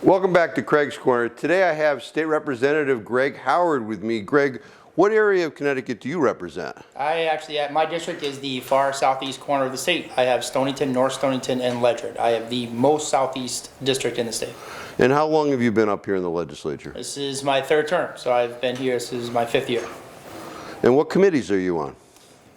Welcome back to Craig's Corner. Today I have State Representative Greg Howard with me. Greg, what area of Connecticut do you represent? My district is the far southeast corner of the state. I have Stonington, North Stonington, and Ledyard. I have the most southeast district in the state. And how long have you been up here in the legislature? This is my third term, so I've been here, this is my fifth year. And what committees are you on?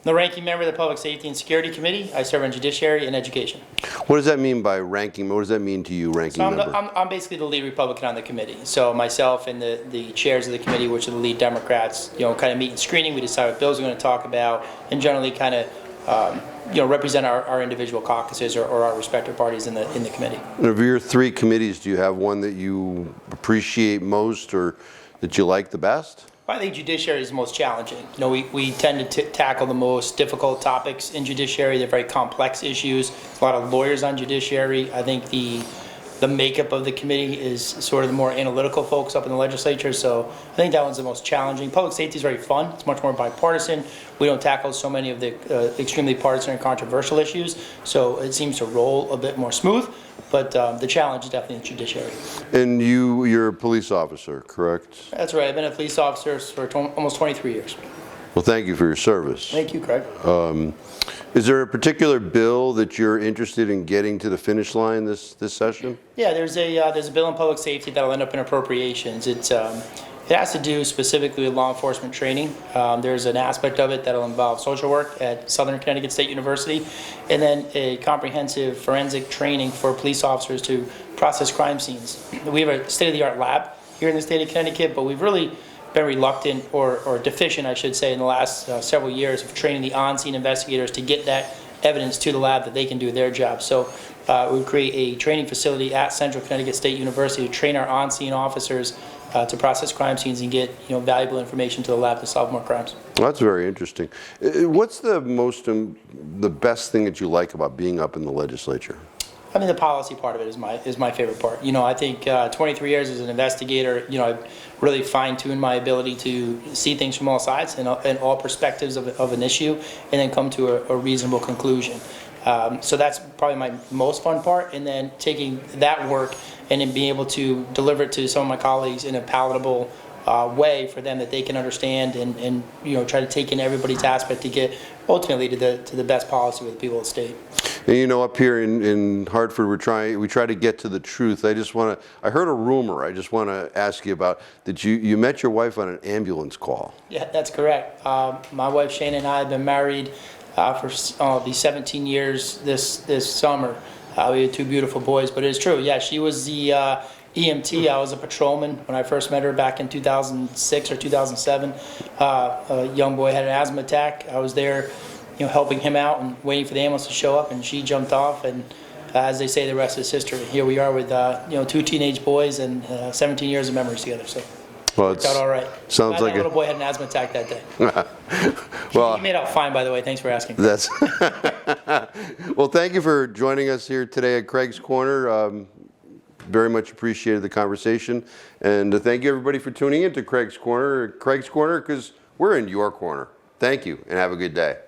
The ranking member of the Public Safety and Security Committee. I serve on Judiciary and Education. What does that mean by ranking? What does that mean to you, ranking member? I'm basically the lead Republican on the committee. So myself and the chairs of the committee, which are the lead Democrats, kind of meet in screening. We decide what bills we're going to talk about, and generally kind of represent our individual caucuses or our respective parties in the committee. And of your three committees, do you have one that you appreciate most or that you like the best? I think Judiciary is the most challenging. We tend to tackle the most difficult topics in Judiciary. They're very complex issues. A lot of lawyers on Judiciary. I think the makeup of the committee is sort of the more analytical folks up in the legislature, so I think that one's the most challenging. Public safety is very fun. It's much more bipartisan. We don't tackle so many of the extremely partisan and controversial issues, so it seems to roll a bit more smooth, but the challenge is definitely the Judiciary. And you're a police officer, correct? That's right. I've been a police officer for almost 23 years. Well, thank you for your service. Thank you, Craig. Is there a particular bill that you're interested in getting to the finish line this session? Yeah, there's a bill in public safety that'll end up in appropriations. It has to do specifically with law enforcement training. There's an aspect of it that'll involve social work at Southern Connecticut State University, and then a comprehensive forensic training for police officers to process crime scenes. We have a state-of-the-art lab here in the state of Connecticut, but we've really been reluctant or deficient, I should say, in the last several years of training the on-scene investigators to get that evidence to the lab that they can do their job. So we create a training facility at Central Connecticut State University to train our on-scene officers to process crime scenes and get valuable information to the lab to solve more crimes. Well, that's very interesting. What's the best thing that you like about being up in the legislature? I mean, the policy part of it is my favorite part. I think 23 years as an investigator, I've really fine-tuned my ability to see things from all sides and all perspectives of an issue, and then come to a reasonable conclusion. So that's probably my most fun part, and then taking that work and then being able to deliver it to some of my colleagues in a palatable way for them that they can understand and try to take in everybody's aspect to get ultimately to the best policy with the people of the state. And up here in Hartford, we try to get to the truth. I heard a rumor. I just want to ask you about that. You met your wife on an ambulance call. Yeah, that's correct. My wife Shane and I have been married for be 17 years this summer. We had two beautiful boys, but it is true. Yeah, she was the EMT. I was a patrolman when I first met her back in 2006 or 2007. A young boy had an asthma attack. I was there, helping him out and waiting for the ambulance to show up, and she jumped off, and as they say, the rest is history. Here we are with two teenage boys and 17 years of memories together. So well, worked out all right. Sounds like that little boy had an asthma attack that day. Well, he made out fine, by the way. Thanks for asking. That's well, thank you for joining us here today at Craig's Corner. Very much appreciated the conversation, and thank you everybody for tuning in to Craig's Corner, because we're in your corner. Thank you, and have a good day.